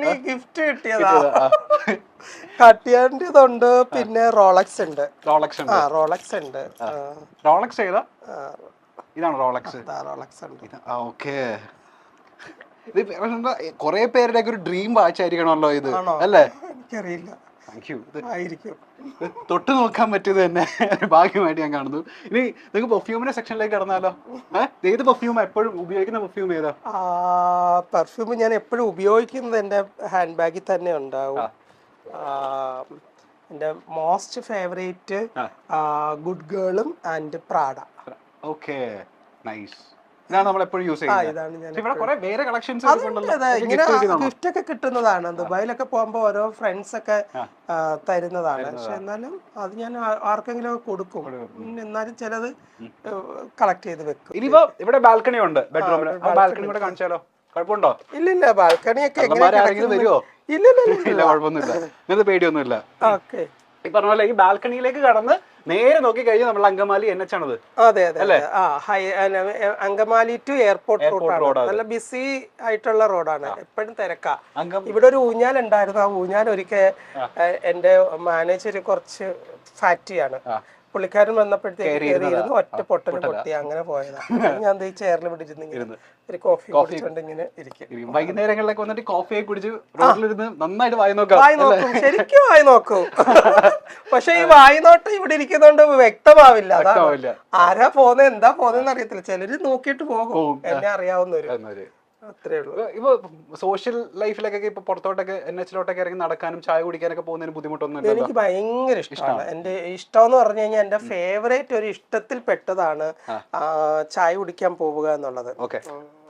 Gift കിട്ടിയതാ. കട്ടിയാണ്ടിതുണ്ട്, പിന്നെ Rolex ഉണ്ട്. റോളക്സ് ഉണ്ട്. റോളക്സ് ഏതാ? ഇതാണ് റോളക്സ്. റോളക്സ് ഉണ്ട്. ഓക്കെ. ഇത് കൊറേ പേരുടെ ഒരു ഡ്രീം വാച്ച് ആയിരിക്കണമല്ലോ ഇത്, അല്ലേ? എനിക്കറിയില്ല. തൊട്ട് നോക്കാൻ പറ്റിയത് തന്നെ ഭാഗ്യമായിട്ട് ഞാൻ കാണുന്നു. ഇനി നിങ്ങൾക്ക് പെർഫ്യൂമിന്റെ സെക്ഷനിലേക്ക് കടന്നാലോ? ഏത് പെർഫ്യൂം എപ്പോഴും ഉപയോഗിക്കുന്ന പെർഫ്യൂം ഏതാ? പെർഫ്യൂം ഞാൻ എപ്പോഴും ഉപയോഗിക്കുന്നത് എൻ്റെ ഹാൻഡ് ബാഗിൽ തന്നെ ഉണ്ടാവും. എൻ്റെ മോസ്റ്റ് ഫേവറേറ്റ് ഗുഡ് ഗേളും ആൻഡ് പ്രാഡ. Okay, nice. ഇതാണ് നമ്മൾ എപ്പോഴും യൂസ് ചെയ്യുന്നത്. ഇവിടെ കുറേ വേറെ കളക്ഷൻസ് ഇങ്ങനെ ഗിഫ്റ്റ് ഒക്കെ കിട്ടുന്നതാണ്. ദുബായിലൊക്കെ പോകുമ്പോൾ ഓരോ ഫ്രണ്ട്സ് ഒക്കെ തരുന്നതാണ്. പക്ഷെ എന്നാലും അത് ഞാൻ ആർക്കെങ്കിലും ഒക്കെ കൊടുക്കും. എന്നാലും ചിലത് കളക്ട് ചെയ്ത് വെക്കും. ഇനിയിപ്പോ ഇവിടെ ബാൽക്കണി ഉണ്ട്, ബെഡ്റൂമിൽ. ബാൽക്കണി കൂടെ കാണിച്ചാലോ? കുഴപ്പമുണ്ടോ? ഇല്ല, ബാൽക്കണിയൊക്കെ വരുമോ? ഇല്ല, കുഴപ്പമൊന്നുമില്ല. നിങ്ങൾക്ക് പേടിയൊന്നുമില്ല. ഓക്കെ. ഈ പറഞ്ഞ പോലെ ഈ ബാൽക്കണിയിലേക്ക് കടന്ന് നേരെ നോക്കി കഴിഞ്ഞാൽ നമ്മൾ അങ്കമാലി NH ആണത്. അതെ. അങ്കമാലി ടു എയർപോർട്ട് റോഡ് നല്ല ബിസി ആയിട്ടുള്ള റോഡാണ്. എപ്പോഴും തിരക്കാ. ഇവിടെ ഒരു ഊഞ്ഞാൽ ഉണ്ടായിരുന്നു. ആ ഊഞ്ഞാൽ ഒരിക്കൽ എന്റെ മാനേജർ കുറച്ച് ഫാറ്റിയാണ്. പുള്ളിക്കാരൻ വന്നപ്പോഴത്തേക്ക് ഒറ്റ പൊട്ടൽ പൊട്ടി അങ്ങനെ പോയതാണ്. ഞാൻ ഈ ചെയറിൽ വിട്ടിരുന്നു ഒരു കോഫി കുടിച്ചോണ്ട് ഇങ്ങനെ ഇരിക്കും. വൈകുന്നേരങ്ങളിലൊക്കെ വന്നിട്ട് കോഫി കുടിച്ച് റോഡിലിരുന്ന് നന്നായിട്ട് വായി നോക്കും. ശരിക്കും വായി നോക്കും. പക്ഷെ ഈ വായി നോട്ടം ഇവിടെ ഇരിക്കുന്നോണ്ട് വ്യക്തമാവില്ല. ആരാ പോന്നെ എന്താ പോന്നെന്ന് അറിയത്തില്ല. ചിലര് നോക്കിയിട്ട് പോകും, എന്നെ അറിയാവുന്നവര്. അത്രേ ഉള്ളൂ. ഇപ്പൊ സോഷ്യൽ ലൈഫിലൊക്കെ ഇപ്പൊ പുറത്തോട്ടൊക്കെ NH ഇറങ്ങി നടക്കാനും ചായ കുടിക്കാനൊക്കെ പോകുന്നതിന് ബുദ്ധിമുട്ടൊന്നും എനിക്ക് ഭയങ്കര ഇഷ്ടമാണ്. എന്റെ ഇഷ്ടം എന്ന് പറഞ്ഞു കഴിഞ്ഞാൽ എന്റെ ഫേവറേറ്റ് ഒരു ഇഷ്ടത്തിൽ പെട്ടതാണ് ചായ കുടിക്കാൻ പോവുക എന്നുള്ളത്. ഓക്കെ.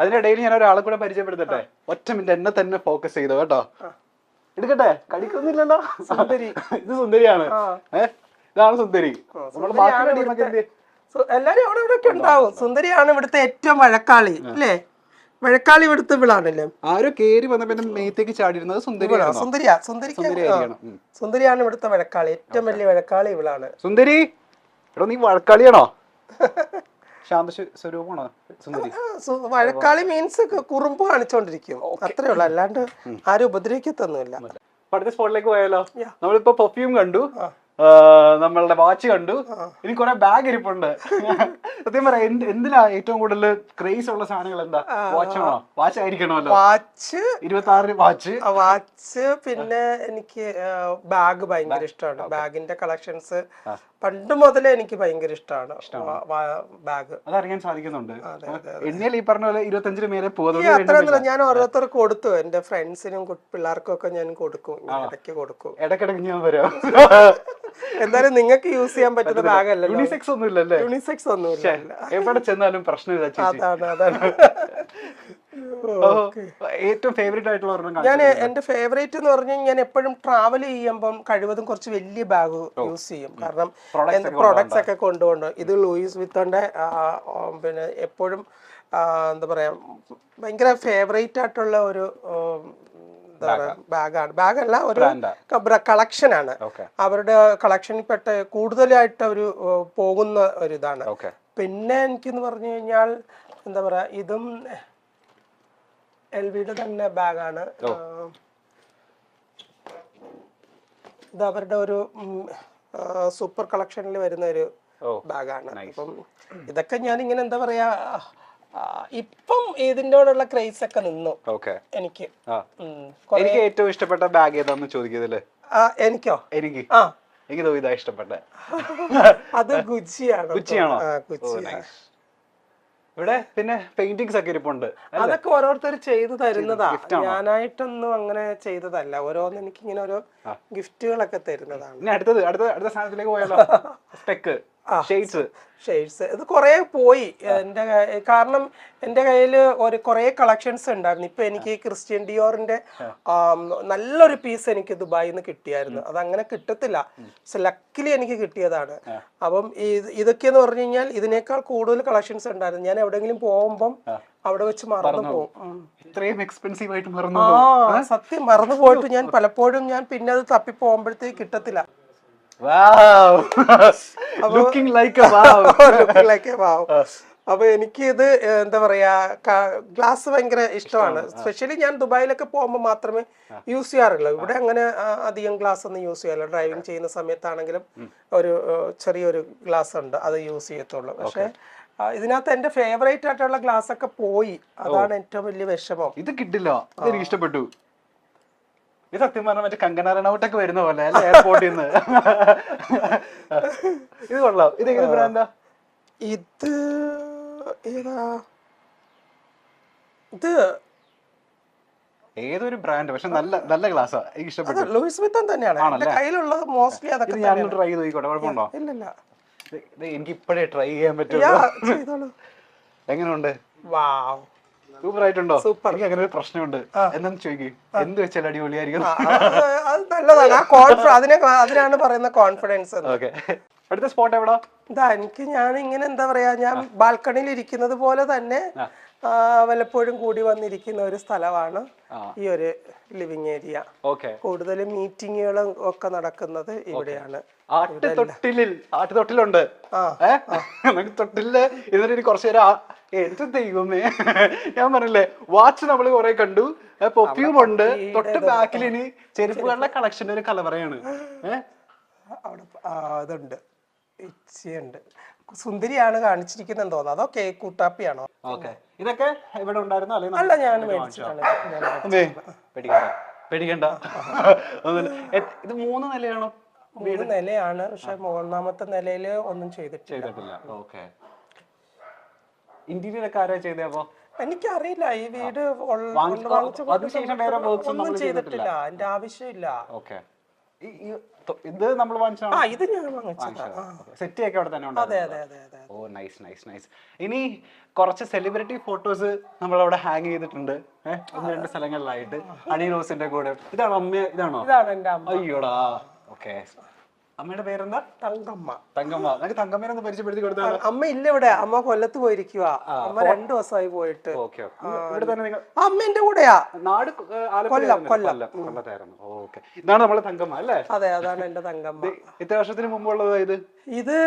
അതിനിടയിൽ ഞാൻ ഒരാളെ കൂടെ പരിചയപ്പെടുത്തട്ടെ. ഒറ്റ മിനിറ്റ് എന്നെ തന്നെ ഫോക്കസ് ചെയ്തോ കേട്ടോ. എടുക്കട്ടെ, കടിക്കൊന്നുമില്ലല്ലോ. സുന്ദരി. ഇത് സുന്ദരിയാണ്. ഇതാണ് സുന്ദരി. എല്ലാരും അവിടെ ഇവിടെ ഒക്കെ ഉണ്ടാവും. സുന്ദരിയാണ് ഇവിടുത്തെ ഏറ്റവും വഴക്കാളി, അല്ലേ? വഴക്കാളി ഇവിടുത്തെ ഇവിളാണല്ലേ. ആരോ കേറി വന്നപ്പോ മേത്തേക്ക് ചാടിയിരുന്നത് സുന്ദരിയാണ് ഇവിടുത്തെ വഴക്കാളി. ഏറ്റവും വലിയ വഴക്കാളി ഇവളാണ്. സുന്ദരി, എടോ നീ വഴക്കാളിയാണോ? ശാന്ത സ്വരൂപമാണോ സുന്ദരി? വഴക്കാളി മീൻസ് കുറുമ്പ് കാണിച്ചോണ്ടിരിക്കും, അത്രേ ഉള്ളു. അല്ലാണ്ട് ആരും ഉപദ്രവിക്കത്തൊന്നുമില്ല. അടുത്ത സ്പോട്ടിലേക്ക് പോയാലോ? നമ്മളിപ്പോ പെർഫ്യൂം കണ്ടു, നമ്മളുടെ വാച്ച് കണ്ടു, ഇനി കുറെ ബാഗ് ഇരിപ്പുണ്ട്. സത്യം പറയാം, എന്തിനാ ഏറ്റവും കൂടുതൽ ക്രേസ് ഉള്ള സാധനങ്ങൾ എന്താ? വാച്ചാണോ? വാച്ച് ആയിരിക്കണമല്ലോ. Watch 26 watch. പിന്നെ എനിക്ക് ബാഗ് ഭയങ്കര ഇഷ്ടമാണ്. ബാഗിന്റെ കളക്ഷൻസ് പണ്ട് മുതലേ എനിക്ക് ഭയങ്കര ഇഷ്ടമാണ്. ബാഗ് അതറിയാൻ സാധിക്കുന്നുണ്ട്. എണ്ണിയാൽ ഈ പറഞ്ഞ പോലെ 25 മേലെ അത്ര ഞാൻ ഓരോരുത്തർക്ക് കൊടുത്തു. എന്റെ ഫ്രണ്ട്സിനും പിള്ളേർക്കും ഒക്കെ ഞാൻ കൊടുക്കും, ഇടയ്ക്കിടയ്ക്ക് ഞാൻ വരാം. എന്തായാലും നിങ്ങൾക്ക് യൂസ് ചെയ്യാൻ പറ്റുന്ന ബാഗല്ല. യൂണിസെക്സ് ഒന്നുമില്ല. എവിടെ ചെന്നാലും പ്രശ്നമില്ല. അതാണ് ഏറ്റവും ഫേവറേറ്റ് ആയിട്ടുള്ള ഞാൻ എന്റെ ഫേവറേറ്റ് എന്ന് പറഞ്ഞാൽ ഞാൻ എപ്പോഴും ട്രാവൽ ചെയ്യുമ്പം കഴിവതും കുറച്ച് വലിയ ബാഗ് യൂസ് ചെയ്യും. കാരണം പ്രൊഡക്ട്സ് ഒക്കെ കൊണ്ടുപോകണം. ഇത് ലൂയിസ് വിത്തോന്റെ പിന്നെ എപ്പോഴും എന്താ പറയാ ഭയങ്കര ഫേവറേറ്റ് ആയിട്ടുള്ള ഒരു ബാഗല്ല, ഒരു കളക്ഷനാണ്. അവരുടെ കളക്ഷനിൽ പെട്ട കൂടുതലായിട്ട് ഒരു പോകുന്ന ഒരു ഇതാണ്. പിന്നെ എനിക്കെന്ന് പറഞ്ഞു കഴിഞ്ഞാൽ എന്താ പറയാ, ഇതും LVയുടെ തന്നെ ബാഗാണ്. ഇത് അവരുടെ ഒരു സൂപ്പർ കളക്ഷനിൽ വരുന്ന ഒരു ബാഗാണ്. അപ്പം ഇതൊക്കെ ഞാൻ ഇങ്ങനെ എന്താ പറയാ, ഇപ്പം ഇതിനോടുള്ള ക്രേസ് ഒക്കെ നിന്നു. എനിക്ക് ഏറ്റവും ഇഷ്ടപ്പെട്ട ബാഗ് ഏതാന്ന് ചോദിക്കുന്നല്ലേ? എനിക്കോ? എനിക്ക് ഇതാ ഇഷ്ടപ്പെട്ട. അത് ഗുച്ചിയാണോ? ഇവിടെ പിന്നെ പെയിന്റിങ്സ് ഒക്കെ ഇരിപ്പുണ്ട്. അതൊക്കെ ഓരോരുത്തർ ചെയ്തു തരുന്നതാ. ഞാനായിട്ടൊന്നും അങ്ങനെ ചെയ്തതല്ല. ഓരോന്ന് എനിക്ക് ഇങ്ങനെ ഓരോ ഗിഫ്റ്റുകളൊക്കെ തരുന്നതാണ്. ഇനി അടുത്ത സാധനത്തിലേക്ക് പോയാലോ? സ്പെക്ക് ഷെയ്ഡ്സ് ഇത് കുറെ പോയി എന്റെ, കാരണം എന്റെ കയ്യില് കുറെ കളക്ഷൻസ് ഉണ്ടായിരുന്നു. ഇപ്പൊ എനിക്ക് ക്രിസ്ത്യൻ ഡിയോറിന്റെ നല്ലൊരു പീസ് എനിക്ക് ദുബായിൽ നിന്ന് കിട്ടിയായിരുന്നു. അത് അങ്ങനെ കിട്ടത്തില്ല, പക്ഷെ ലക്കിലി എനിക്ക് കിട്ടിയതാണ്. അപ്പം ഇതൊക്കെയെന്ന് പറഞ്ഞു കഴിഞ്ഞാൽ ഇതിനേക്കാൾ കൂടുതൽ കളക്ഷൻസ് ഉണ്ടായിരുന്നു. ഞാൻ എവിടെയെങ്കിലും പോകുമ്പം അവിടെ വെച്ച് മറന്നു പോകും. ഇത്രയും എക്സ്പെൻസീവ് ആയിട്ട് സത്യം മറന്നു പോയിട്ട് ഞാൻ പലപ്പോഴും ഞാൻ പിന്നെ അത് തപ്പി പോകുമ്പോഴത്തേക്ക് കിട്ടത്തില്ല. Wow. Looking like a wow. അപ്പൊ എനിക്ക് ഇത് എന്താ പറയാ ഗ്ലാസ് ഭയങ്കര ഇഷ്ടമാണ്. സ്പെഷ്യലി ഞാൻ ദുബായിലൊക്കെ പോകുമ്പോൾ മാത്രമേ യൂസ് ചെയ്യാറുള്ളൂ. ഇവിടെ അങ്ങനെ അധികം ഗ്ലാസ് ഒന്നും യൂസ് ചെയ്യാറില്ല. ഡ്രൈവിംഗ് ചെയ്യുന്ന സമയത്താണെങ്കിലും ഒരു ചെറിയൊരു ഗ്ലാസ് ഉണ്ട്, അത് യൂസ് ചെയ്യത്തുള്ളൂ. പക്ഷെ ഇതിനകത്ത് എന്റെ ഫേവറേറ്റ് ആയിട്ടുള്ള ഗ്ലാസ് ഒക്കെ പോയി, അതാണ് ഏറ്റവും വലിയ വിഷമം. ഇത് കിട്ടില്ല, എനിക്ക് ഇഷ്ടപ്പെട്ടു. ഇത് സത്യം പറഞ്ഞാൽ മറ്റേ കങ്കന റണൗട്ടൊക്കെ വരുന്ന പോലെ അല്ലെ, എയർപോർട്ടിൽ നിന്ന്. ഇത് കൊള്ളാം. ഇത് ഏത് ബ്രാൻഡാ? ഇത് ഏതാ? ഇത് ഏതൊരു ബ്രാൻഡ്, പക്ഷെ നല്ല നല്ല ഗ്ലാസ്സാ, എനിക്ക് ഇഷ്ടപ്പെട്ടു. ലൂയിസ് വിത്തൺ തന്നെയാണ് എന്റെ കയ്യിലുള്ളത് മോസ്റ്റ്ലി. അതൊക്കെ ഞാൻ ട്രൈ ചെയ്ത് നോക്കിക്കോട്ടെ, കുഴപ്പമുണ്ടോ? ഇല്ലില്ല, എനിക്ക് ഇപ്പോഴേ ട്രൈ ചെയ്യാൻ പറ്റുള്ളൂ. എങ്ങനെയുണ്ട്? വാവ്, സൂപ്പർ ആയിട്ടുണ്ടോ? സൂപ്പർ. എനിക്ക് അങ്ങനെ ഒരു പ്രശ്നമുണ്ട്, എന്താന്ന് ചോദിക്കും, എന്ത് വെച്ചാൽ അടിപൊളിയായിരിക്കും. അത് നല്ലതാണ്, അതിനാണ് പറയുന്ന കോൺഫിഡൻസ്. ഓക്കെ, അടുത്ത സ്പോട്ട് എവിടാ? ഇതാ ഞാൻ ഇങ്ങനെ എന്താ പറയാ, ഞാൻ ബാൽക്കണിയിൽ ഇരിക്കുന്നത് പോലെ തന്നെ വല്ലപ്പോഴും കൂടി വന്നിരിക്കുന്ന ഒരു സ്ഥലമാണ് ഈ ഒരു ലിവിങ് ഏരിയ. കൂടുതൽ മീറ്റിങ്ങുകളും ഒക്കെ നടക്കുന്നത് ഇവിടെയാണ്. ആട്ടുതൊട്ടിലുണ്ട്, തൊട്ടില് ഇതിന് കുറച്ചു നേരം. എന്ത് ദൈവമേ, ഞാൻ പറഞ്ഞില്ലേ, വാച്ച് നമ്മൾ കുറെ കണ്ടു, പെർഫ്യൂം ഉണ്ട്, തൊട്ട് ബാക്കിൽ ഇനി ചെരുപ്പുകളുടെ കളക്ഷൻ ഒരു കലവറയാണ്. അവിടെ ഇതുണ്ട്, ഇച്ചയുണ്ട്, സുന്ദരിയാണ് കാണിച്ചിരിക്കുന്നത് തോന്നുന്നു. അതോ കേക്ക് കൂട്ടാപ്പിയാണോ? ഇതൊക്കെ ഇവിടെ ഉണ്ടായിരുന്നു? അല്ല, ഞാൻ മേടിച്ചിട്ടാണ്. പേടിക്കണ്ട. ഇത് 3 നിലയാണോ? 3 നിലയാണ്, പക്ഷെ മൂന്നാമത്തെ നിലയില് ഒന്നും ചെയ്തിട്ടില്ല. ഇന്റീരിയർ ഒക്കെ ആരാ ചെയ്തപ്പോ? എനിക്കറിയില്ല, ഈ വീട് ഒന്നും ചെയ്തിട്ടില്ല, എന്റെ ആവശ്യമില്ല. ഇത് നമ്മൾ വാങ്ങിച്ചതാണോ? ഇത് ഞാൻ വാങ്ങിച്ചതാ. സെറ്റ് ഒക്കെ അവിടെ തന്നെ ഉണ്ട്. അതെ അതെ അതെ അതെ. ഓ, നൈസ് നൈസ് നൈസ്. ഇനി കുറച്ച് സെലിബ്രിറ്റി ഫോട്ടോസ് നമ്മൾ അവിടെ ഹാങ് ചെയ്തിട്ടുണ്ട്, 1-2 സ്ഥലങ്ങളിലായിട്ട്. അണി റോസിന്റെ കൂടെ. ഇതാണോ അമ്മ? ഇതാണോ? ഇതാണ് എന്റെ അമ്മ. അയ്യോടാ. ഓക്കെ, അമ്മയുടെ പേരെന്താ? തങ്കമ്മ. തങ്കമ്മ. നമുക്ക് തങ്കമ്മേനെ ഒന്ന് പരിചയപ്പെടുത്തി കൊടുത്താൽ. അമ്മ ഇല്ല ഇവിടെ, അമ്മ കൊല്ലത്ത് പോയിരിക്കുക. അമ്മ 2 ദിവസമായി പോയിട്ട്. ഇവിടെ തന്നെ നിങ്ങൾ? അമ്മ എന്റെ കൂടെയാ. നാട് കൊല്ലത്തായിരുന്നു. ഓക്കെ, ഇതാണ് നമ്മളെ തങ്കമ്മ അല്ലേ? അതെ, അതാണ് എന്റെ തങ്കമ്മ. എത്ര വർഷത്തിന് മുമ്പുള്ളതാ ഇത്? ഇത്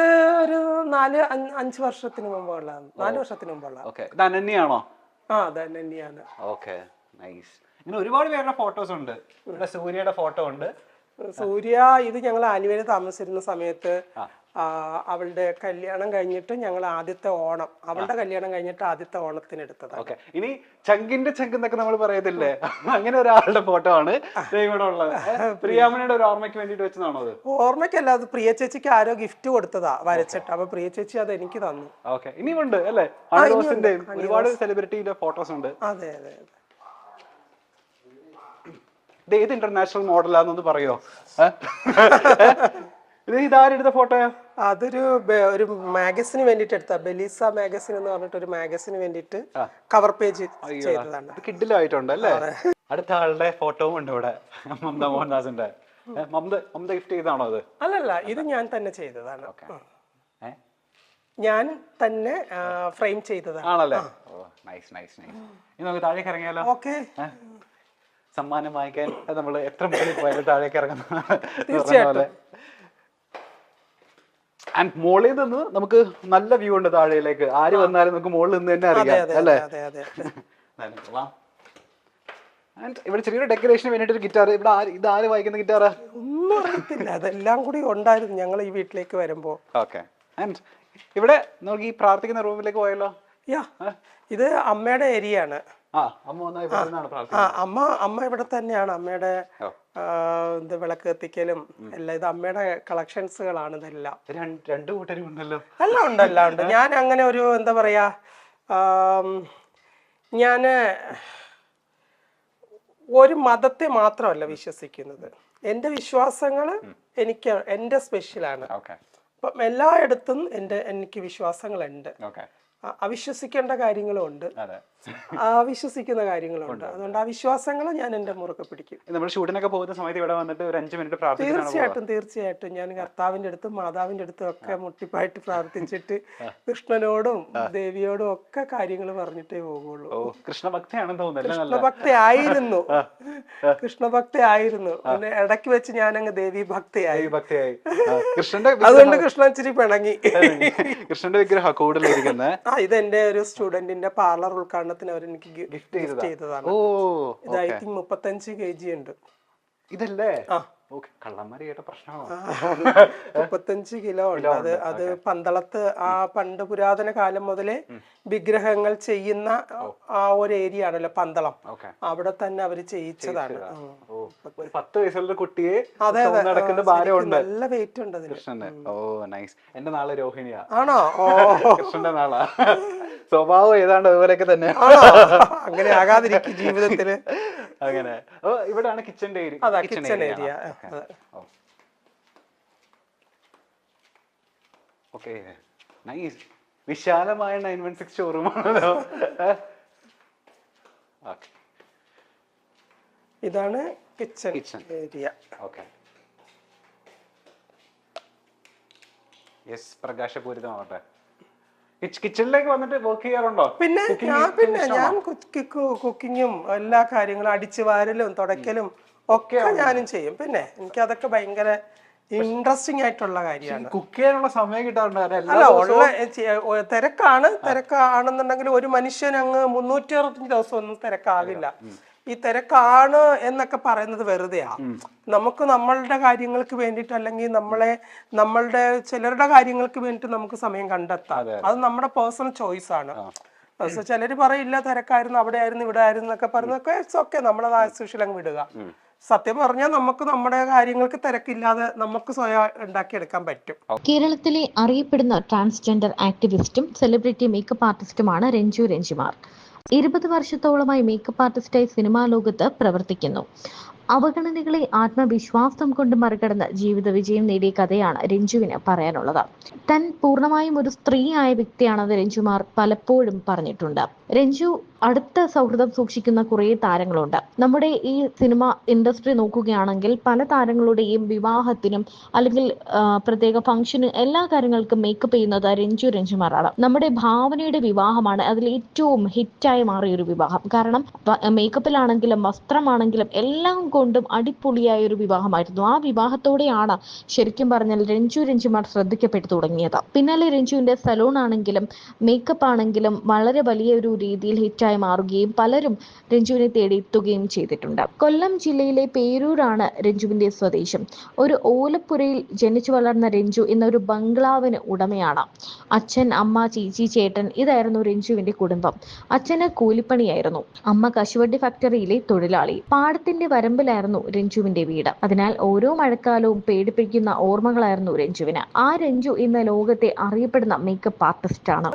ഒരു 4-5 വർഷത്തിന് മുമ്പുള്ളതാണ്. 4 വർഷത്തിന് മുമ്പുള്ള. ഓക്കെ, ഇത് അനന്യയാണോ? അത് തന്നെയാണ്. Okay, nice. ഇങ്ങനെ ഒരുപാട് പേരുടെ ഫോട്ടോസ് ഉണ്ട്. ഇവിടെ സൂര്യയുടെ ഫോട്ടോ ഉണ്ട്. സൂര്യ ഇത് ഞങ്ങൾ ആലുവയിൽ താമസിച്ചിരുന്ന സമയത്ത് അവളുടെ കല്യാണം കഴിഞ്ഞിട്ട് ഞങ്ങൾ ആദ്യത്തെ ഓണം, അവളുടെ കല്യാണം കഴിഞ്ഞിട്ട് ആദ്യത്തെ ഓണത്തിന് എടുത്തതാണ്. ഓക്കെ, ഇനി ചങ്കിന്റെ ചങ്ക് എന്നൊക്കെ നമ്മൾ പറയത്തില്ലേ, അങ്ങനെ ഒരാളുടെ ഫോട്ടോ ആണ് ഇവിടെ ഉള്ളത്. പ്രിയാമണിയുടെ ഒരു ഓർമ്മയ്ക്ക് വേണ്ടിട്ട് വെച്ചതാണോ അത്? ഓർമ്മയ്ക്കല്ല, അത് പ്രിയ ചേച്ചിക്ക് ആരോ ഗിഫ്റ്റ് കൊടുത്തതാ വരച്ചിട്ട്. അപ്പൊ പ്രിയ ചേച്ചി അത് എനിക്ക് തന്നു. ഓക്കെ, ഇനിയുണ്ട് അല്ലേ? ഒരുപാട് സെലിബ്രിറ്റിയുടെ ഫോട്ടോസ് ഉണ്ട്. അതെ അതെ അതെ. ഇത് ഏത് ഇന്റർനാഷണൽ മോഡലാന്നൊന്ന് പറയോ? ഇത് ഇതാരെടുത്ത ഫോട്ടോയാ? അതൊരു മാഗസിന് വേണ്ടിട്ട് എടുത്ത, ബെലീസ മാഗസിൻ എന്ന് പറഞ്ഞിട്ട് ഒരു മാഗസിന് വേണ്ടിട്ട് കവർ പേജ് ചെയ്തതാണ്. കിഡിലായിട്ടുണ്ട് അല്ലേ? അടുത്ത ആളുടെ ഫോട്ടോവും ഉണ്ട് ഇവിടെ, മമത മോഹൻദാസിന്റെ. മമത ഗിഫ്റ്റ് ചെയ്താണോ അത്? അല്ലല്ല, ഇത് ഞാൻ തന്നെ ചെയ്തതാണ്. ഞാൻ തന്നെ ഫ്രെയിം ചെയ്തതാണ്. ആണല്ലേ? Nice nice nice. ഇനി നമുക്ക് താഴേക്ക് ഇറങ്ങിയാലോ? ഓക്കെ. സമ്മാനം വാങ്ങിക്കാൻ നമ്മൾ എത്ര മുകളിൽ പോയാലും താഴേക്ക് ഇറങ്ങുന്ന. തീർച്ചയായിട്ടും. ആൻഡ് മുകളിൽ നിന്ന് നമുക്ക് നല്ല വ്യൂ ഉണ്ട് താഴേലേക്ക്. ആര് വന്നാലും നമുക്ക് മുകളിൽ നിന്ന് തന്നെ അറിയാം അല്ലേ? ആൻഡ് ഇവിടെ ചെറിയൊരു ഡെക്കറേഷന് വേണ്ടിട്ട് ഗിറ്റാർ. ഇവിടെ ഇത് ആര് വായിക്കുന്ന ഗിറ്റാറാ? ഒന്നും അറിയത്തില്ല, അതെല്ലാം കൂടി ഉണ്ടായിരുന്നു ഞങ്ങൾ ഈ വീട്ടിലേക്ക് വരുമ്പോ. ഓക്കെ, ആൻഡ് ഇവിടെ നമുക്ക് ഈ പ്രാർത്ഥിക്കുന്ന റൂമിലേക്ക് പോയല്ലോ. ഇത് അമ്മയുടെ ഏരിയ ആണ്. അമ്മ ഇവിടെ തന്നെയാണ്. അമ്മയുടെ വിളക്ക് കത്തിക്കലും എല്ലാം ഇത് അമ്മയുടെ കളക്ഷൻസുകളാണ്. ഇതെല്ലാം 2 കൂട്ടരും ഉണ്ടല്ലോ. എല്ലാം ഉണ്ട്. ഞാൻ അങ്ങനെ ഒരു എന്താ പറയാ, ഞാന് ഒരു മതത്തെ മാത്രമല്ല വിശ്വസിക്കുന്നത്. എന്റെ വിശ്വാസങ്ങള് എന്റെ സ്പെഷ്യലാണ്. അപ്പം എല്ലായിടത്തും എനിക്ക് വിശ്വാസങ്ങളുണ്ട്. അവിശ്വസിക്കേണ്ട കാര്യങ്ങളും ഉണ്ട്, അവിശ്വസിക്കുന്ന കാര്യങ്ങളും ഉണ്ട്. അതുകൊണ്ട് ആ വിശ്വാസങ്ങൾ ഞാൻ എന്റെ മുറുകെ പിടിക്കും. നമ്മൾ ഷൂട്ടിനൊക്കെ പോകുന്ന സമയത്ത് ഇവിടെ വന്നിട്ട് ഒരു 5 മിനിറ്റ് തീർച്ചയായിട്ടും ഞാൻ കർത്താവിന്റെ അടുത്തും മാതാവിന്റെ അടുത്തും ഒക്കെ മുട്ടിപ്പായിട്ട് പ്രാർത്ഥിച്ചിട്ട് കൃഷ്ണനോടും ദേവിയോടും ഒക്കെ കാര്യങ്ങൾ പറഞ്ഞിട്ടേ പോകുള്ളൂ. കൃഷ്ണഭക്തയാണെന്ന് തോന്നുന്നു. കൃഷ്ണഭക്തി ആയിരുന്നു. പിന്നെ ഇടയ്ക്ക് വെച്ച് ഞാൻ അങ്ങ് ദേവി ഭക്തയായി. കൃഷ്ണന്റെ അതുകൊണ്ട് കൃഷ്ണൻ ഇച്ചിരി പിണങ്ങി. കൃഷ്ണന്റെ വിഗ്രഹം കൂടുതലിരിക്കുന്നത്. ഇത് എന്റെ ഒരു സ്റ്റുഡന്റിന്റെ പാർലർ ഉദ്ഘാടനത്തിന് അവർ എനിക്ക് ഗിഫ്റ്റ് ചെയ്തതാണ്. ഓ, ഇത് ഐ തിങ്ക് 35 kg ഉണ്ട്. ഇതല്ലേ? ഓക്കെ, കള്ളന്മാര് കേട്ട പ്രശ്നമാണ്. 35 കിലോ ഉണ്ട്. അത് പന്തളത്ത് ആ പണ്ട് പുരാതന കാലം മുതലേ വിഗ്രഹങ്ങൾ ചെയ്യുന്ന ആ ഒരു ഏരിയ ആണല്ലോ പന്തളം, അവിടെ തന്നെ അവര് ചെയ്യിച്ചതാണ്. 10 വയസ്സുള്ള കുട്ടിയെ നടക്കുന്ന ഭാരമുണ്ട്, നല്ല വെയിറ്റ് ഉണ്ട് അതിന്. കൃഷ്ണന്റെ. ഓ നൈസ്. എന്റെ നാളെ രോഹിണിയാ. ആണോ? കൃഷ്ണന്റെ നാളാ. സ്വഭാവം ഏതാണ്ട് അതുപോലെയൊക്കെ തന്നെ. അങ്ങനെ ആകാതിരിക്കും ജീവിതത്തില്. അങ്ങനെ. ഇവിടാണ് കിച്ചന്റെ area. Kitchen area. Okay, nice. വിശാലമായ 916 ഷോറൂമാണല്ലോ. ഇതാണ് കിച്ചൺ ഏരിയ. ഓക്കെ, യെസ്, പ്രകാശപൂരിതമാവട്ടെ. കിച്ചണിലേക്ക് വന്നിട്ട് വർക്ക് ചെയ്യാറുണ്ടോ? പിന്നെ ഞാൻ കുക്കിങ്ങും എല്ലാ കാര്യങ്ങളും അടിച്ചു വാരലും തുടയ്ക്കലും ഒക്കെ ഞാനും ചെയ്യും. പിന്നെ എനിക്ക് അതൊക്കെ ഭയങ്കര ഇൻട്രസ്റ്റിംഗ് ആയിട്ടുള്ള കാര്യമാണ്. കുക്ക് ചെയ്യാനുള്ള സമയം കിട്ടാറുണ്ട്? അല്ല, ഉള്ള തിരക്കാണെന്നുണ്ടെങ്കിൽ ഒരു മനുഷ്യൻ അങ്ങ് 365 ദിവസം ഒന്നും തിരക്കാകില്ല. ഈ തിരക്കാണ് എന്നൊക്കെ പറയുന്നത് വെറുതെയാ. നമുക്ക് നമ്മളുടെ കാര്യങ്ങൾക്ക് വേണ്ടിയിട്ട്, അല്ലെങ്കിൽ നമ്മളുടെ ചിലരുടെ കാര്യങ്ങൾക്ക് വേണ്ടിയിട്ട് നമുക്ക് സമയം കണ്ടെത്താം. അത് നമ്മുടെ പേഴ്സണൽ ചോയ്സ് ആണ്. ചിലര് പറയില്ല തിരക്കായിരുന്നു, അവിടെ ആയിരുന്നു, ഇവിടെ ആയിരുന്നു എന്നൊക്കെ പറയുന്നതൊക്കെ ഇറ്റ്സ് ഓക്കെ, നമ്മളത് ആസ്വദിച്ചിലങ്ങ് വിടുക. സത്യം പറഞ്ഞാൽ നമുക്ക് നമ്മുടെ കാര്യങ്ങൾക്ക് തിരക്കില്ലാതെ നമുക്ക് സ്വയം ഉണ്ടാക്കിയെടുക്കാൻ പറ്റും. കേരളത്തിലെ അറിയപ്പെടുന്ന ട്രാൻസ്ജെൻഡർ ആക്ടിവിസ്റ്റും സെലിബ്രിറ്റി മേക്കപ്പ് ആർട്ടിസ്റ്റുമാണ് രഞ്ജു രഞ്ജിമാർ. 20 വർഷത്തോളമായി മേക്കപ്പ് ആർട്ടിസ്റ്റായി സിനിമാ ലോകത്ത് പ്രവർത്തിക്കുന്നു. അവഗണനകളെ ആത്മവിശ്വാസം കൊണ്ട് മറികടന്ന് ജീവിത വിജയം നേടിയ കഥയാണ് രഞ്ജുവിന് പറയാനുള്ളത്. താൻ പൂർണ്ണമായും ഒരു സ്ത്രീയായ വ്യക്തിയാണെന്ന് രഞ്ജുമാർ പലപ്പോഴും പറഞ്ഞിട്ടുണ്ട്. രഞ്ജു അടുത്ത സൗഹൃദം സൂക്ഷിക്കുന്ന കുറേ താരങ്ങളുണ്ട്. നമ്മുടെ ഈ സിനിമ ഇൻഡസ്ട്രി നോക്കുകയാണെങ്കിൽ പല താരങ്ങളുടെയും വിവാഹത്തിനും അല്ലെങ്കിൽ പ്രത്യേക ഫംഗ്ഷന് എല്ലാ കാര്യങ്ങൾക്കും മേക്കപ്പ് ചെയ്യുന്നത് രഞ്ജുമാറാണ്. നമ്മുടെ ഭാവനയുടെ വിവാഹമാണ് അതിൽ ഏറ്റവും ഹിറ്റായി മാറിയ ഒരു വിവാഹം. കാരണം മേക്കപ്പിലാണെങ്കിലും വസ്ത്രമാണെങ്കിലും എല്ലാം കൊണ്ടും അടിപൊളിയായ ഒരു വിവാഹമായിരുന്നു. ആ വിവാഹത്തോടെയാണ് ശരിക്കും പറഞ്ഞാൽ രഞ്ജുമാർ ശ്രദ്ധിക്കപ്പെട്ടു തുടങ്ങിയത്. പിന്നാലെ രഞ്ജുവിന്റെ സലൂൺ ആണെങ്കിലും മേക്കപ്പ് ആണെങ്കിലും വളരെ വലിയ ഒരു രീതിയിൽ ഹിറ്റായി മാറുകയും പലരും രഞ്ജുവിനെ തേടിയെത്തുകയും ചെയ്തിട്ടുണ്ട്. കൊല്ലം ജില്ലയിലെ പേരൂരാണ് രഞ്ജുവിന്റെ സ്വദേശം. ഒരു ഓലപ്പുരയിൽ ജനിച്ചു വളർന്ന രഞ്ജു ഇന്നൊരു ബംഗ്ലാവിന് ഉടമയാണ്. അച്ഛൻ, അമ്മ, ചേച്ചി, ചേട്ടൻ ഇതായിരുന്നു രഞ്ജുവിന്റെ കുടുംബം. അച്ഛന് കൂലിപ്പണിയായിരുന്നു, അമ്മ കശുവണ്ടി ഫാക്ടറിയിലെ തൊഴിലാളി. പാടത്തിന്റെ വരമ്പിലായിരുന്നു രഞ്ജുവിന്റെ വീട്. അതിനാൽ ഓരോ മഴക്കാലവും പേടിപ്പിക്കുന്ന ഓർമ്മകളായിരുന്നു രഞ്ജുവിന്. ആ രഞ്ജു ഇന്ന് ലോകത്തെ അറിയപ്പെടുന്ന മേക്കപ്പ് ആർട്ടിസ്റ്റാണ്.